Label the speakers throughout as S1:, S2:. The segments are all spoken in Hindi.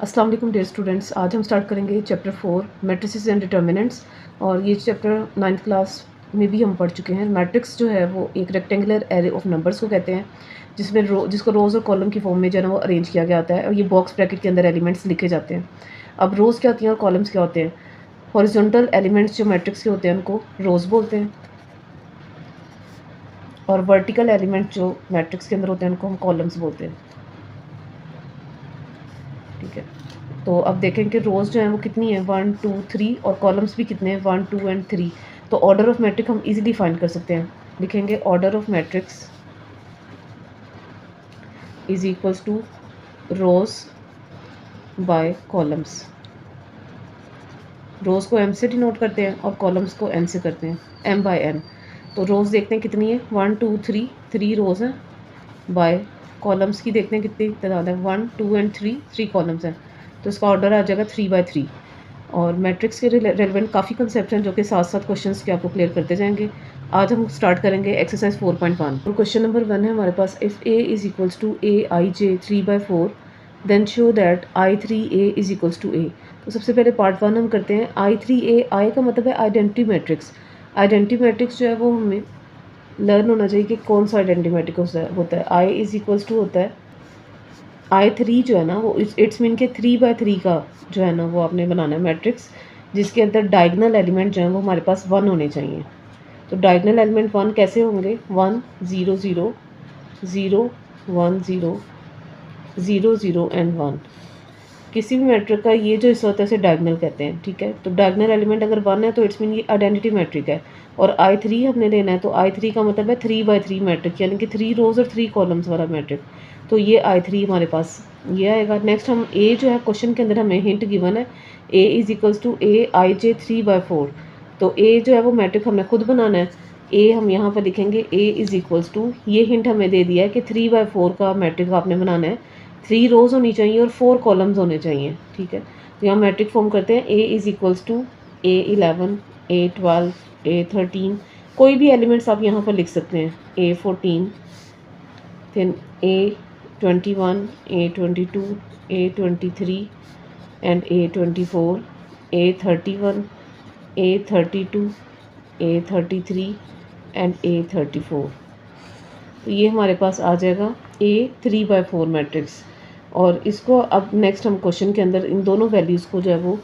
S1: अस्सलाम वालेकुम डियर स्टूडेंट्स। आज हम स्टार्ट करेंगे चैप्टर 4 मैट्रिसेस एंड डिटर्मिनेंट्स। और ये चैप्टर 9th क्लास में भी हम पढ़ चुके हैं। मैट्रिक्स जो है वो एक रेक्टेंगुलर एरे ऑफ नंबर्स को कहते हैं जिसमें जिसको रोज़ और कॉलम की फॉर्म में जो है ना वो अरेंज किया गया होता है और ये बॉक्स ब्रैकेट के अंदर एलिमेंट्स लिखे जाते हैं। अब रोज़ क्या होती हैं और कॉलम्स क्या होते हैं। हॉरिजॉन्टल एलिमेंट्स जो मैट्रिक्स के होते हैं उनको रोज़ बोलते हैं और वर्टिकल एलिमेंट जो मैट्रिक्स के अंदर होते हैं उनको हम कॉलम्स बोलते हैं। ठीक है, तो अब देखें कि रोज़ जो है वो कितनी है 1 2 3 और कॉलम्स भी कितने हैं 1 2 एंड 3। तो ऑर्डर ऑफ मैट्रिक हम इजीली फाइंड कर सकते हैं। लिखेंगे order of matrix is equals to rows by columns. Rows को m से डिनोट करते हैं और कॉलम्स को n से करते हैं, m बाय n। तो रोज़ देखते हैं कितनी है 1 2 3, 3 रोज़ हैं बाय कॉलम्स की देखते हैं कितनी तादाद है 1 2 एंड 3 कॉलम्स हैं। तो इसका ऑर्डर आ जाएगा 3 बाय 3। और मैट्रिक्स के रेलेवेंट काफ़ी कंसेप्ट हैं जो कि साथ साथ क्वेश्चंस के आपको क्लियर करते जाएंगे। आज हम स्टार्ट करेंगे एक्सरसाइज 4.1 और क्वेश्चन नंबर 1 है हमारे पास। If a is equals to a i j 3 by 4 then show that i3a is equals to a। तो सबसे पहले पार्ट 1 हम करते हैं। i3a, i का मतलब है आइडेंटिटी मैट्रिक्स। आइडेंटिटी मैट्रिक्स जो है वो हमें लर्न होना चाहिए कि कौन सा आइडेंटिटी मैट्रिक्स होता है। i इज इक्वल्स टू होता है i3 जो है ना वो इट्स मीन के 3 बाय 3 का जो है ना वो आपने बनाना है मैट्रिक्स जिसके अंदर डायगनल एलिमेंट जो है वो हमारे पास 1 होने चाहिए। तो डायगनल एलिमेंट 1 कैसे होंगे 1 0 0 0 1 0 0 0 एंड 1। किसी भी मैट्रिक का ये जो हिस्सा होता है इसे डायगनल कहते हैं। ठीक है, तो डायगनल एलिमेंट अगर 1 है तो इट्स मीन ये आइडेंटिटी मैट्रिक है। और i3 हमने लेना है तो i3 का मतलब है 3 बाय 3 मैट्रिक यानी कि 3 रोज़ और 3 कॉलम्स वाला मैट्रिक। तो ये i3 हमारे पास ये आएगा। नेक्स्ट हम a जो है क्वेश्चन के अंदर हमें हिंट गिवन है a is equals to a i j 3 by 4। तो a जो है वो मैट्रिक हमने खुद बनाना है। a हम यहाँ पर लिखेंगे a इज इक्वल्स टू, ये हिंट हमें दे दिया है कि 3 बाय 4 का मैट्रिक आपने बनाना है। 3 रोज़ होनी चाहिए और 4 कॉलम्स होने चाहिए। ठीक है, तो यहाँ मैट्रिक फॉर्म करते हैं। a is equals to a11 a12 a13। कोई भी एलिमेंट्स आप यहाँ पर लिख सकते हैं a14 फिर a21 a22 a23 and a24 a31 a32 a33 and a34। तो ये हमारे पास आ जाएगा a 3 बाय 4 मैट्रिक्स। और इसको अब नेक्स्ट हम क्वेश्चन के अंदर इन दोनों वैल्यूज़ को जो है वो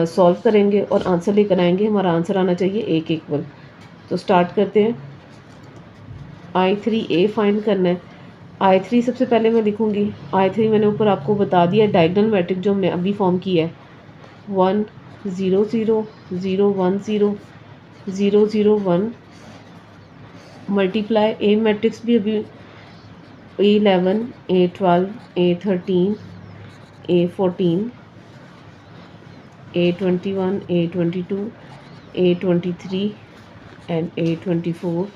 S1: सॉल्व करेंगे और आंसर लेकर आएंगे। हमारा आंसर आना चाहिए एक इक्वल। तो स्टार्ट करते हैं। i3a फाइंड करना है। i3 सबसे पहले मैं लिखूँगी i3 मैंने ऊपर आपको बता दिया डायगनल मैट्रिक जो हमने अभी फॉर्म किया है 1 0 0 0 1 0 0 0 1 मल्टीप्लाई ए मैट्रिक्स भी अभी a11 a12 a13 a14 a21 a22 a23 and a24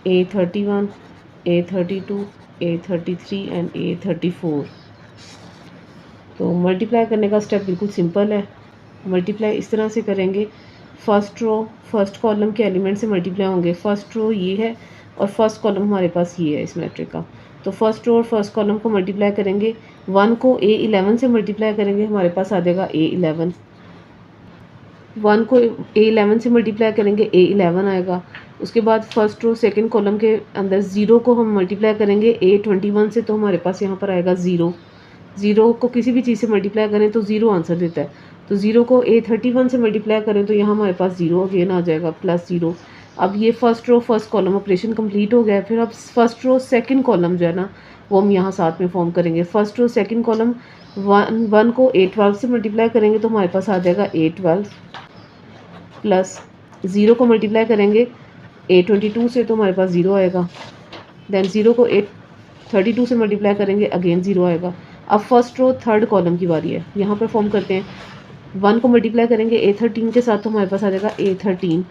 S1: a31 a32 a33 and a34। तो मल्टीप्लाई करने का स्टेप बिल्कुल सिंपल है। मल्टीप्लाई इस तरह से करेंगे, फर्स्ट रो फर्स्ट कॉलम के एलिमेंट से मल्टीप्लाई होंगे। फर्स्ट रो ये है और फर्स्ट कॉलम हमारे पास ये है इस मैट्रिक का। तो फर्स्ट रो और फर्स्ट कॉलम को मल्टीप्लाई करेंगे। 1 को a11 से मल्टीप्लाई करेंगे, हमारे पास आ जाएगा a11। 1 को a11 से मल्टीप्लाई करेंगे a11 आएगा। उसके बाद फर्स्ट रो सेकंड कॉलम के अंदर 0 को हम मल्टीप्लाई करेंगे a21 से, तो हमारे पास यहाँ पर आएगा 0। 0 को किसी भी चीज़ से मल्टीप्लाई करें तो 0 आंसर देता है। तो 0 को a31 से मल्टीप्लाई करें तो यहाँ हमारे पास 0 अगेन आ जाएगा प्लस 0। अब ये first row first column operation complete हो गया है। फिर अब फर्स्ट रो सेकंड कॉलम जो है ना वो हम यहाँ साथ में फॉर्म करेंगे। फर्स्ट रो सेकंड कॉलम 1 को a12 से मल्टीप्लाई करेंगे तो हमारे पास आ जाएगा a12 प्लस 0 को मल्टीप्लाई करेंगे a22 से तो हमारे पास 0 आएगा। देन 0 को a32 से मल्टीप्लाई करेंगे अगेन 0 आएगा। अब फर्स्ट रो थर्ड कॉलम की बारी है, यहाँ पर फॉर्म करते हैं। 1 को मल्टीप्लाई करेंगे a13 के साथ तो हमारे पास आ जाएगा a13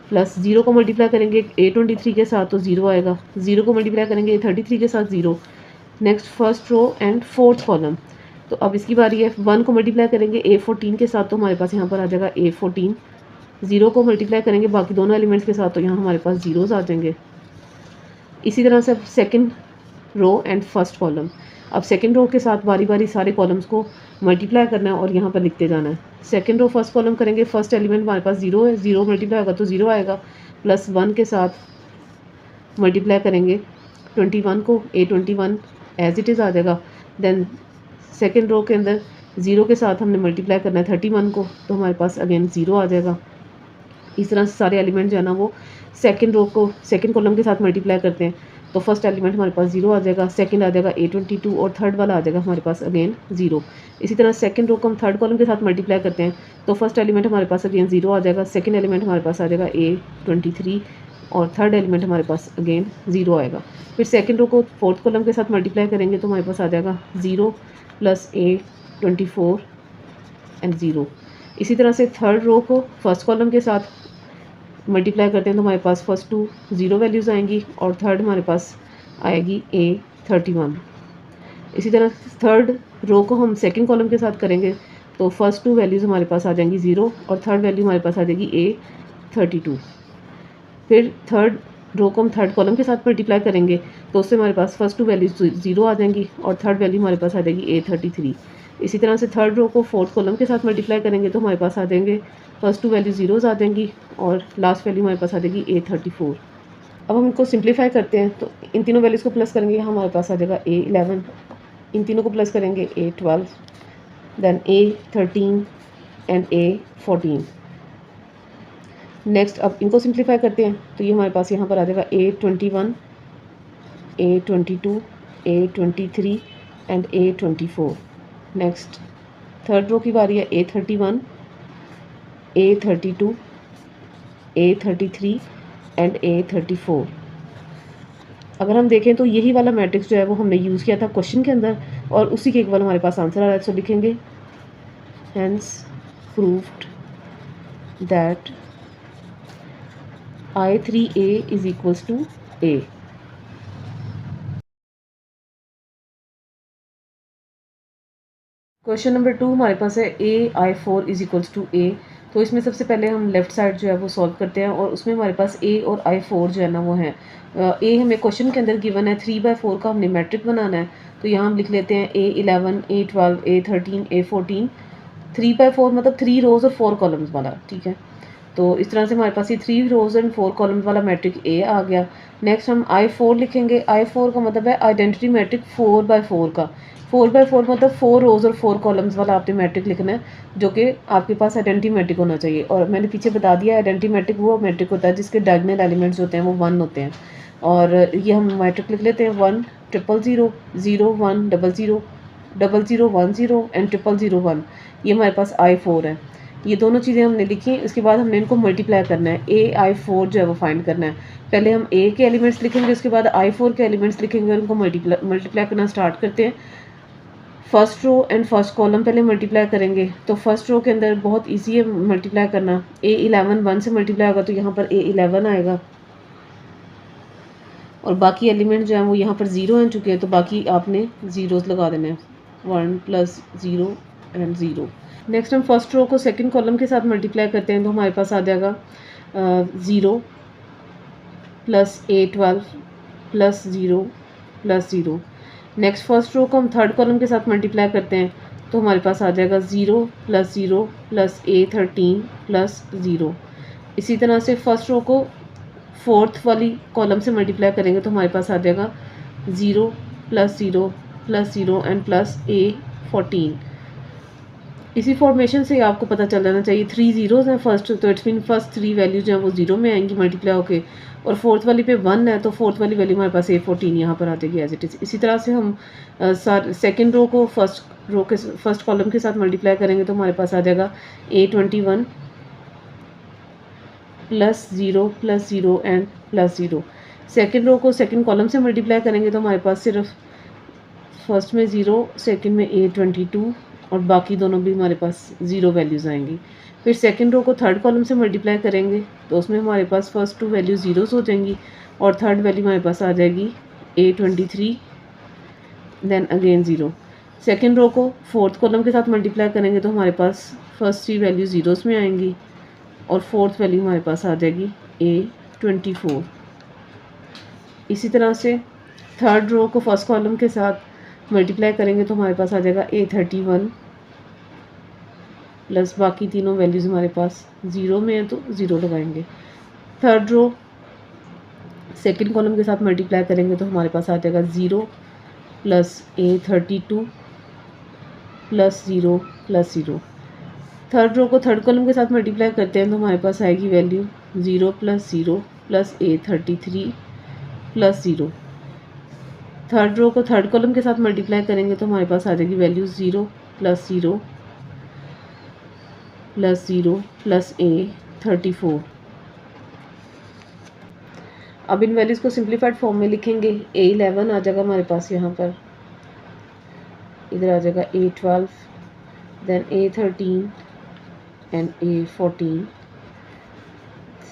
S1: प्लस 0 को मल्टीप्लाई करेंगे a23 के साथ तो 0 आएगा। 0 को मल्टीप्लाई करेंगे a33 के साथ 0। Next first row and fourth column. तो अब इसकी बारी है। 1 को मल्टीप्लाई करेंगे a14 के साथ तो हमारे पास यहाँ पर आ जाएगा a14। 0 को मल्टीप्लाई करेंगे बाकी दोनों एलिमेंट्स के साथ तो यहाँ हमारे पास जीरोस आ जाएंगे। इसी तरह से अब second row and first column. अब सेकंड रो के साथ बारी बारी सारे कॉलम्स को मल्टीप्लाई करना है और यहाँ पर लिखते जाना है। सेकंड रो फर्स्ट कॉलम करेंगे, फर्स्ट एलिमेंट हमारे पास 0 है, 0 मल्टीप्लाई होगा तो 0 आएगा, प्लस 1 के साथ मल्टीप्लाई करेंगे 21 को, A21 एज इट इज़ आ जाएगा। देन सेकेंड रो के अंदर 0 के साथ हमने मल्टीप्लाई करना है 31 को, तो हमारे पास अगेन 0 आ जाएगा। इस तरह से सारे एलिमेंट जो है ना वो सेकंड रो को सेकंड कॉलम के साथ मल्टीप्लाई करते हैं, तो फर्स्ट एलिमेंट हमारे पास 0 आ जाएगा, सेकंड आ जाएगा A22 और थर्ड वाला आ जाएगा हमारे पास अगेन 0। इसी तरह सेकंड रो को हम थर्ड कॉलम के साथ मल्टीप्लाई करते हैं, तो फर्स्ट एलिमेंट हमारे पास अगेन 0 आ जाएगा, सेकंड एलिमेंट हमारे पास आ जाएगा A23 और थर्ड एलिमेंट हमारे पास अगेन 0 आएगा। फिर सेकंड रो को फोर्थ कॉलम के साथ मल्टीप्लाई करेंगे तो हमारे पास आ जाएगा 0 प्लस A24 एंड 0। इसी तरह से थर्ड रो को फर्स्ट कॉलम के साथ मल्टीप्लाई करते हैं तो हमारे पास फर्स्ट 2 0 वैल्यूज़ आएंगी और थर्ड हमारे पास आएगी A31। इसी तरह थर्ड रो को हम सेकंड कॉलम के साथ करेंगे तो फर्स्ट 2 वैल्यूज़ हमारे पास आ जाएंगी 0 और थर्ड वैल्यू हमारे पास आ जाएगी A32। फिर थर्ड रो को हम थर्ड कॉलम के साथ मल्टीप्लाई करेंगे तो उससे हमारे पास फर्स्ट 2 वैल्यूज 0 आ जाएंगी और थर्ड वैल्यू हमारे पास आ जाएगी A33। इसी तरह से थर्ड रो को फोर्थ कॉलम के साथ मल्टीप्लाई करेंगे तो हमारे पास आ जाएंगे फर्स्ट 2 वैल्यू जीरोज आ जाएंगी और लास्ट वैल्यू हमारे पास आ जाएगी A34। अब हम इनको सिंप्लीफाई करते हैं तो इन तीनों वैल्यूज़ को प्लस करेंगे, हमारे पास आ जाएगा A11, इन तीनों को प्लस करेंगे A12, then A13 and A14। Next अब इनको सिंप्लीफाई करते हैं तो ये हमारे पास यहाँ पर आ जाएगा A21, A22, A23 and A24। Next third row की बारी है A31, A32, A33 and A34। अगर हम देखें तो यही वाला मैट्रिक्स जो है वो हमने यूज़ किया था क्वेश्चन के अंदर और उसी के इक्वल हमारे पास आंसर आ रहा है। सो लिखेंगे hence proved that I3A is equals to A। Question number 2 हमारे पास है AI4 is equals to A। तो इसमें सबसे पहले हम लेफ़्ट साइड जो है वो सॉल्व करते हैं और उसमें हमारे पास A और I4 जो है ना वो है। A हमें क्वेश्चन के अंदर गिवन है, 3/4 का हमने मैट्रिक बनाना है तो यहाँ हम लिख लेते हैं A11, A12, A13, A14। 3/4 मतलब 3 रोज़ और 4 कॉलम्स वाला, ठीक है। तो इस तरह से हमारे पास ये 3 रोज़ एंड 4 कॉलम्स वाला मैट्रिक A आ गया। नेक्स्ट हम I4 लिखेंगे। I4 का मतलब है आइडेंटिटी मैट्रिक 4/4 का। 4/4 मतलब 4 रोज़ और 4 कॉलम्स वाला आपने मैट्रिक लिखना है जो कि आपके पास आइडेंटिटी मैट्रिक होना चाहिए। और मैंने पीछे बता दिया आइडेंटिटी मैट्रिक वो मैट्रिक होता है जिसके डायगोनल एलिमेंट्स होते हैं वो 1 होते हैं। और ये हम मैट्रिक लिख लेते हैं 1 000 0 1 00 00 10 एंड 000 ये हमारे पास I4 है। ये दोनों चीज़ें हमने लिखी हैं। इसके बाद हमने इनको मल्टीप्लाई करना है। AI4 जो है वो फाइंड करना है। पहले हम A के एलिमेंट्स लिखेंगे, उसके बाद I4 के एलिमेंट्स लिखेंगे और उनको मल्टीप्लाई करना स्टार्ट करते हैं। First row and first column पहले मल्टीप्लाई करेंगे तो फर्स्ट रो के अंदर बहुत इजी है मल्टीप्लाई करना। A11 1 से मल्टीप्लाई होगा तो यहाँ पर A11 आएगा और बाकी एलिमेंट जो हैं वो यहाँ पर 0 आ चुके हैं तो बाकी आपने ज़ीरोज़ लगा देने हैं, 1 + 0 एंड 0। नेक्स्ट हम फर्स्ट रो को सेकंड कॉलम के साथ मल्टीप्लाई करते हैं तो हमारे पास आ जाएगा 0 + A12 + 0 + 0। नेक्स्ट फर्स्ट रो को हम थर्ड कॉलम के साथ मल्टीप्लाई करते हैं तो हमारे पास आ जाएगा 0 + 0 + A13 + 0। इसी तरह से फर्स्ट रो को फोर्थ वाली कॉलम से मल्टीप्लाई करेंगे तो हमारे पास आ जाएगा 0 + 0 + 0 एंड प्लस A14। इसी फॉर्मेशन से आपको पता चल जाना चाहिए 3 ज़ीरोज़ हैं फर्स्ट, तो इट्स मीन फर्स्ट 3 वैल्यूज जो हैं वो 0 में आएंगी मल्टीप्लाई होके, और फोर्थ वाली पे 1 है तो फोर्थ वाली वैल्यू हमारे पास A14 यहाँ पर आ जाएगी एज इट इज़। इसी तरह से हम सेकेंड रो को फर्स्ट कॉलम के साथ मल्टीप्लाई करेंगे तो हमारे पास आ जाएगा A21 + 0 + 0 एंड +0। सेकेंड रो को सेकेंड कॉलम से मल्टीप्लाई करेंगे तो हमारे पास सिर्फ फर्स्ट में 0, सेकेंड में A22 और बाकी दोनों भी हमारे पास 0 वैल्यूज़ आएंगी। फिर सेकंड रो को थर्ड कॉलम से मल्टीप्लाई करेंगे तो उसमें हमारे पास फर्स्ट 2 वैल्यू ज़ीरोज़ हो जाएंगी और थर्ड वैल्यू हमारे पास आ जाएगी A23 then again 0। Second row को फोर्थ कॉलम के साथ मल्टीप्लाई करेंगे तो हमारे पास फर्स्ट 3 वैल्यू ज़ीरोज़ में आएंगी और फोर्थ वैल्यू हमारे पास आ जाएगी A24। इसी तरह से थर्ड रो को फर्स्ट कॉलम के साथ मल्टीप्लाई करेंगे तो हमारे पास आ जाएगा A31 प्लस बाकी तीनों वैल्यूज़ हमारे पास ज़ीरो में है तो ज़ीरो लगाएंगे। थर्ड रो सेकंड कॉलम के साथ मल्टीप्लाई करेंगे तो हमारे पास आ जाएगा 0 plus A32 plus 0 plus 0। Third row को थर्ड कॉलम के साथ मल्टीप्लाई करते हैं तो हमारे पास आएगी value 0 plus 0 plus A33 plus 0। Third row को थर्ड कॉलम के साथ मल्टीप्लाई करेंगे तो हमारे पास आ जाएगी value 0 plus 0 plus 0 plus A34। अब इन वैल्यूज़ को सिंप्लीफाइड फॉर्म में लिखेंगे। A11 आ जाएगा हमारे पास यहाँ पर, इधर आ जाएगा A12, then A13 and A14।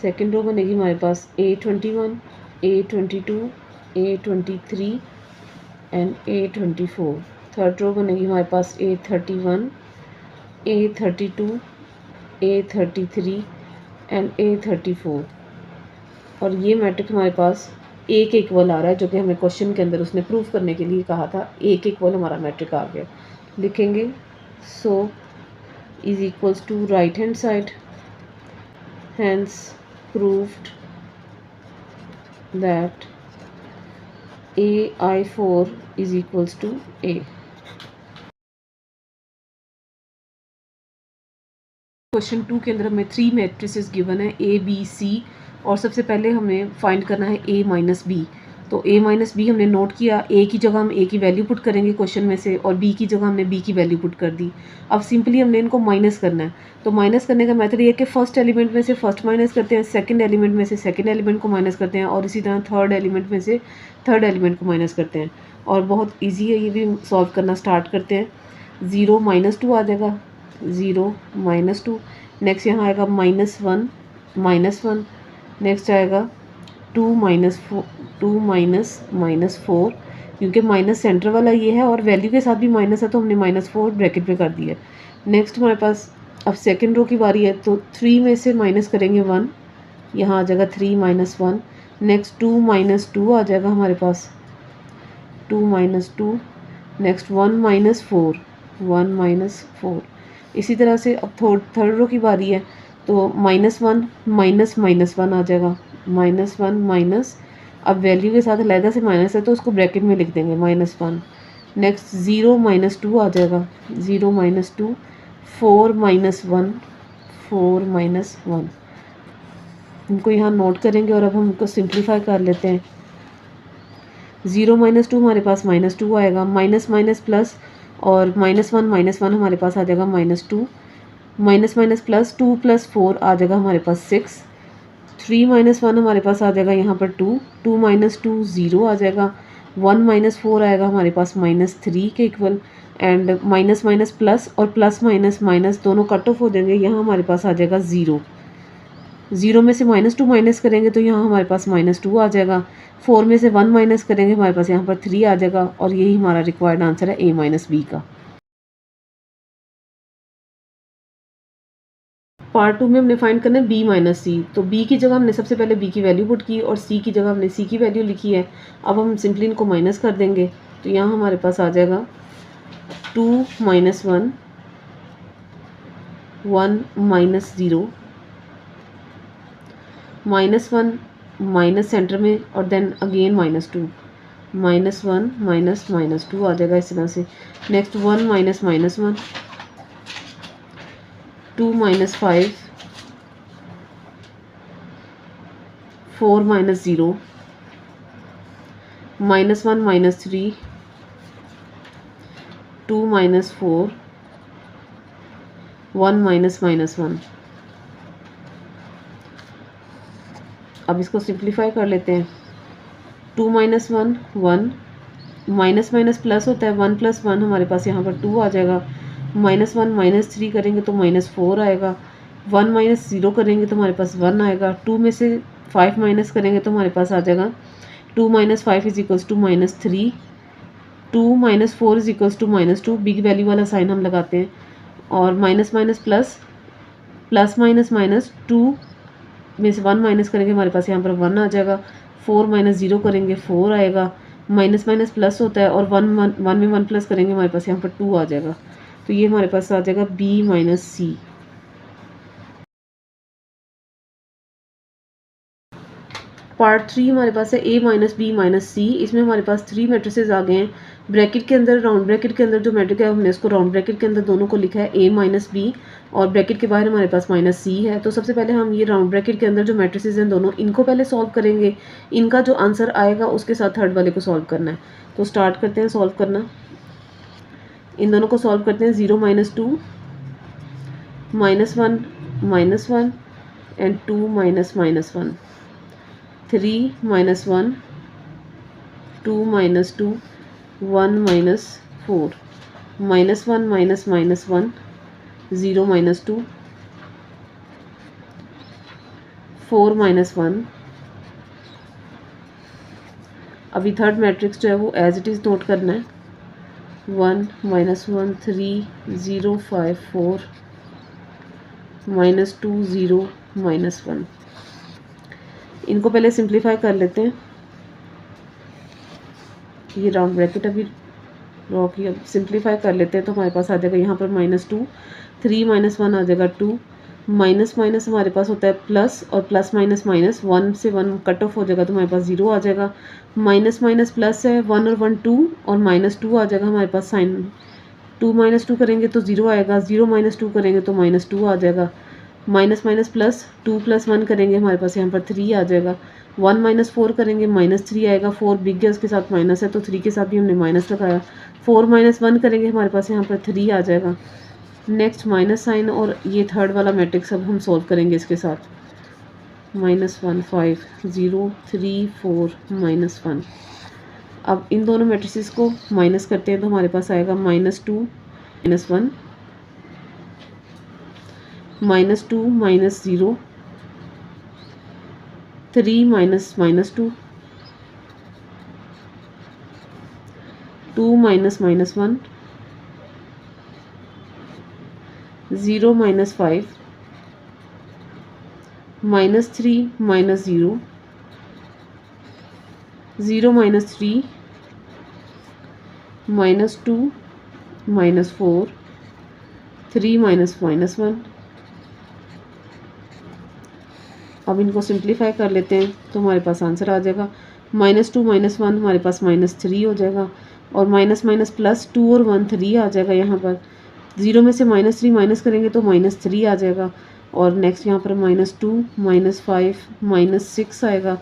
S1: Second row बनेगी हमारे पास A21, A22, A23 and A24। Third row बनेगी हमारे पास A31, A32, A33 and A34। और ये मैट्रिक्स हमारे पास ए के इक्वल आ रहा है, जो कि हमें क्वेश्चन के अंदर उसने प्रूफ करने के लिए कहा था। ए के इक्वल हमारा मैट्रिक आ गया। लिखेंगे so is equals to right hand side, hence proved that AI4 is equals to A। Question 2 के अंदर हमें 3 मैट्रिसेस गिवन है A B C, और सबसे पहले हमें फाइंड करना है A माइनस बी। तो A माइनस बी हमने नोट किया, A की जगह हम A की वैल्यू पुट करेंगे क्वेश्चन में से, और B की जगह हमने B की वैल्यू पुट कर दी। अब सिंपली हमने इनको माइनस करना है। तो माइनस करने का मेथड ये है कि फर्स्ट एलिमेंट में से फर्स्ट माइनस करते हैं, सेकंड एलिमेंट में से सेकंड एलिमेंट को माइनस करते हैं, और इसी तरह थर्ड एलिमेंट में से थर्ड एलिमेंट को माइनस करते हैं। और बहुत ईजी है, ये भी सॉल्व करना स्टार्ट करते हैं। 0 माइनस 2 आ जाएगा, 0 माइनस 2। नेक्स्ट यहाँ आएगा -1 -1। नेक्स्ट आएगा 2 माइनस 4, क्योंकि माइनस सेंटर वाला ये है और वैल्यू के साथ भी माइनस है, तो हमने -4 ब्रैकेट में कर दिया। नेक्स्ट हमारे पास अब सेकंड रो की बारी है, तो 3 में से माइनस करेंगे 1, यहाँ आ जाएगा 3 माइनस 1। नेक्स्ट 2 माइनस 2 आ जाएगा हमारे पास, 2 माइनस 2। Next 1 minus 4, 1 minus 4। इसी तरह से अब थर्ड रो की बारी है, तो -1 माइनस -1 आ जाएगा, -1 माइनस, अब वैल्यू के साथ अलहदा से माइनस है तो उसको ब्रैकेट में लिख देंगे -1। नेक्स्ट 0 माइनस 2 आ जाएगा, 0 माइनस 2। 4 minus 1, 4 minus 1। इनको यहाँ नोट करेंगे और अब हम इनको सिंप्लीफाई कर लेते हैं। 0 माइनस 2 हमारे पास -2 आएगा, माइनस माइनस प्लस, और -1 हमारे पास आ जाएगा -2, माइनस माइनस प्लस, 2 प्लस 4 आ जाएगा हमारे पास 6। 3 माइनस 1 हमारे पास आ जाएगा यहाँ पर 2, 2 माइनस 2 0 आ जाएगा। 1 माइनस 4 आएगा हमारे पास -3 के equal, and minus minus plus और प्लस माइनस माइनस दोनों कट ऑफ हो जाएंगे, यहाँ हमारे पास आ जाएगा 0। 0 में से -2 माइनस करेंगे तो यहाँ हमारे पास -2 आ जाएगा। 4 में से 1 माइनस करेंगे हमारे पास यहाँ पर 3 आ जाएगा, और यही हमारा रिक्वायर्ड आंसर है A माइनस बी का। पार्ट 2 में हमने फाइंड करना है B माइनस सी। तो B की जगह हमने सबसे पहले B की वैल्यू पुट की, और C की जगह हमने C की वैल्यू लिखी है। अब हम सिंपली इनको माइनस कर देंगे, तो यहाँ हमारे पास आ जाएगा 2 माइनस 1, 1 माइनस 0, -1 माइनस सेंटर में, और देन अगेन -2, -1 माइनस -2 आ जाएगा इस तरह से। Next 1 minus -1, 2 minus 5, 4 minus 0, -1 minus 3, 2 minus 4, 1 minus -1। अब इसको सिंप्लीफाई कर लेते हैं। 2 माइनस 1, 1, माइनस माइनस प्लस होता है, 1 प्लस 1 हमारे पास यहाँ पर 2 आ जाएगा। -1 -3 करेंगे तो -4 आएगा। 1 माइनस 0 करेंगे तो हमारे पास 1 आएगा। 2 में से 5 माइनस करेंगे तो हमारे पास आ जाएगा 2 minus 5 is equals to -3। 2 minus 4 is equals to -2, big value वाला साइन हम लगाते हैं, और minus minus plus, plus minus minus, 2 में से 1 माइनस करेंगे हमारे पास यहाँ पर 1 आ जाएगा। 4 माइनस 0 करेंगे 4 आएगा। माइनस माइनस प्लस होता है और वन वन वन में वन प्लस करेंगे हमारे पास यहाँ पर 2 आ जाएगा। तो ये हमारे पास आ जाएगा b माइनस सी। पार्ट 3 हमारे पास है a माइनस बी माइनस सी। इसमें हमारे पास 3 मैट्रिसेस आ गए हैं। ब्रैकेट के अंदर, राउंड ब्रैकेट के अंदर जो मैट्रिक है हमने इसको राउंड ब्रैकेट के अंदर दोनों को लिखा है a माइनस बी, और ब्रैकेट के बाहर हमारे पास माइनस सी है। तो सबसे पहले हम ये राउंड ब्रैकेट के अंदर जो मैट्रिसेस हैं दोनों, इनको पहले सॉल्व करेंगे। इनका जो आंसर आएगा उसके साथ थर्ड वाले को सॉल्व करना है। तो स्टार्ट करते हैं सॉल्व करना। इन दोनों को सॉल्व करते हैं। 0 minus 2 minus one and 2 minus minus 1, 3 minus 1, 2 minus 2, 1 minus 4, minus 1 minus minus 1, 0 minus 2, 4 minus 1। अभी थर्ड मैट्रिक्स जो है वो एज इट इज़ नोट करना है। 1 माइनस 1 3 0 5 4 माइनस 2 0 माइनस 1। इनको पहले सिंप्लीफाई कर लेते हैं। ये राउंड ब्रैकेट अभी ड्रॉ किया, सिंप्लीफाई कर लेते हैं तो हमारे पास आ जाएगा यहाँ पर -2, 3 माइनस 1 आ जाएगा 2, माइनस माइनस हमारे पास होता है प्लस, और प्लस माइनस माइनस, 1 से 1 कट ऑफ हो जाएगा तो हमारे पास 0 आ जाएगा। माइनस माइनस प्लस है, 1 और 1 2, और -2 आ जाएगा हमारे पास साइन। 2 माइनस 2 करेंगे तो 0 आएगा, 0 माइनस 2 करेंगे तो -2 आ जाएगा। माइनस माइनस प्लस, 2 प्लस 1 करेंगे हमारे पास यहाँ पर 3 आ जाएगा। 1 माइनस 4 करेंगे -3 आएगा। 4 बिग है, उसके साथ माइनस है तो 3 के साथ भी हमने माइनस लगाया। 4 माइनस 1 करेंगे हमारे पास यहाँ पर 3 आ जाएगा। नेक्स्ट माइनस साइन, और ये थर्ड वाला मैट्रिक्स अब हम सॉल्व करेंगे इसके साथ। -1 5 0 3 4 -1। अब इन दोनों मैट्रिसेस को माइनस करते हैं तो हमारे पास आएगा -2 -1, -2 -0, 3 -2, 2 -1, 0 -5, -3 -0, 0 -3, -2 -4, 3 -1। अब इनको सिंप्लीफाई कर लेते हैं तो हमारे पास आंसर आ जाएगा। -2 -1 हमारे पास -3 हो जाएगा, और माइनस माइनस प्लस 2 और 1 3 आ जाएगा यहाँ पर। 0 में से -3 माइनस करेंगे तो -3 आ जाएगा, और नेक्स्ट यहाँ पर -2 -5 -6 आएगा,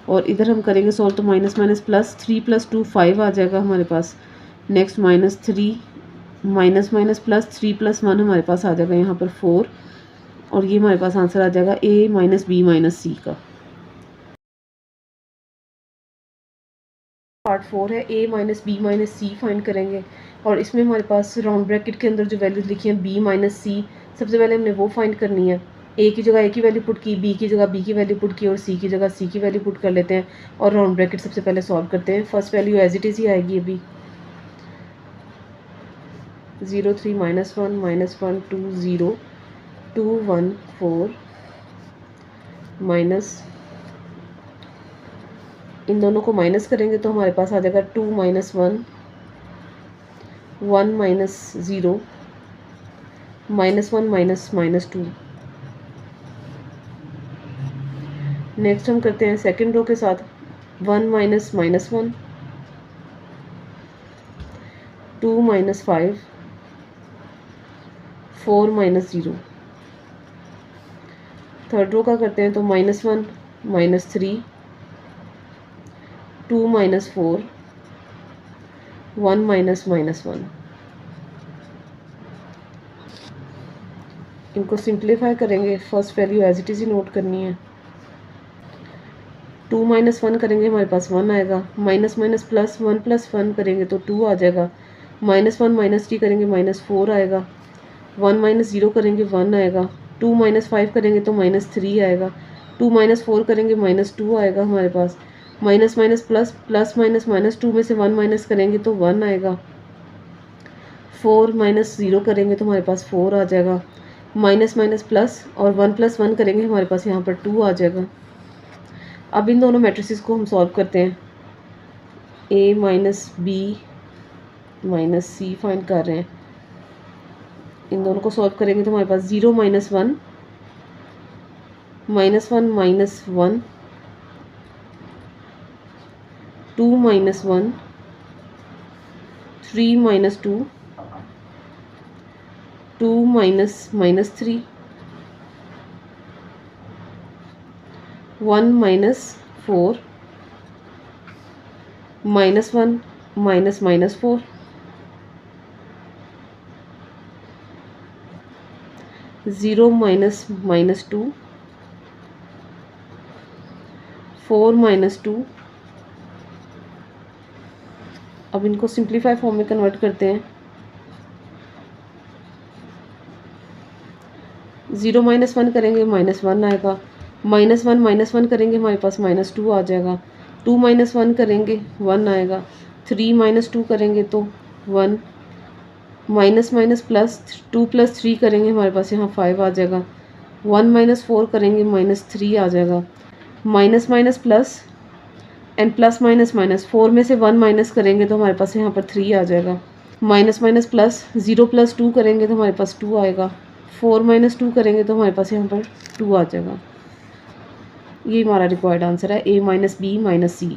S1: और इधर हम करेंगे सॉल्व तो माइनस माइनस प्लस 3 + 2 5 आ जाएगा हमारे पास। नेक्स्ट -3 माइनस माइनस प्लस 3 + 1 हमारे पास आ जाएगा यहाँ पर 4, और ये हमारे पास आंसर आ जाएगा a minus B minus C का। पार्ट 4 है a minus B minus C find करेंगे, और इसमें हमारे पास राउंड ब्रैकेट के अंदर जो वैल्यूज लिखी हैं b माइनस सी, सबसे पहले हमने वो फाइंड करनी है। a की जगह a की वैल्यू पुट की, b की जगह b की वैल्यू पुट की, और c की जगह c की वैल्यू पुट कर लेते हैं, और राउंड ब्रैकेट सबसे पहले सॉल्व करते हैं। First value as it is ही आएगी अभी। 0 3 -1 -1 2 0 2 1 4 माइनस, इन दोनों को माइनस करेंगे तो हमारे पास आ जाएगा 2 - 1 1 - 0 -1 -2। नेक्स्ट हम करते हैं सेकेंड रो के साथ। 1 - -1 2 - 5 4 - 0। थर्ड रो का करते हैं तो -1 -3 2 - 4 1 -1। इनको सिंप्लीफाई करेंगे। First value as it is ही नोट करनी है। 2 - 1 करेंगे हमारे पास 1 आएगा, माइनस माइनस प्लस 1 + 1 करेंगे तो 2 आ जाएगा, -1 -3 करेंगे -4 आएगा, 1 - 0 करेंगे 1 आएगा, 2 - 5 करेंगे तो -3 आएगा, 2 - 4 करेंगे -2 आएगा हमारे पास, minus minus plus plus minus -2 में से 1 माइनस करेंगे तो 1 आएगा, 4 - 0 करेंगे तो हमारे पास 4 आ जाएगा, माइनस माइनस प्लस और 1 + 1 करेंगे हमारे पास यहाँ पर 2 आ जाएगा। अब इन दोनों मैट्रिसेस को हम सॉल्व करते हैं। ए minus B minus C find कर रहे हैं। इन दोनों को सॉल्व करेंगे तो हमारे पास 0 minus one minus 1 2 minus 1 3 minus 2 2 minus minus 3 1 minus 4 minus 1 minus minus 4 0 minus minus 2 4 minus 2। अब इनको सिंप्लीफाई फॉर्म में कन्वर्ट करते हैं। 0 माइनस 1 करेंगे -1 आएगा, -1 करेंगे हमारे पास -2 आ जाएगा, 2 माइनस 1 करेंगे 1 आएगा, 3 माइनस 2 करेंगे तो 1, माइनस माइनस प्लस 2 प्लस 3 करेंगे हमारे पास यहाँ 5 आ जाएगा, 1 माइनस 4 करेंगे -3 आ जाएगा, minus minus plus and plus minus minus 4 में से 1 माइनस करेंगे तो हमारे पास यहाँ पर 3 आ जाएगा, माइनस माइनस प्लस 0 प्लस 2 करेंगे तो हमारे पास 2 आएगा, 4 माइनस 2 करेंगे तो हमारे पास यहाँ पर 2 आ जाएगा। ये हमारा रिक्वायर्ड आंसर है, ए माइनस बी माइनस सी।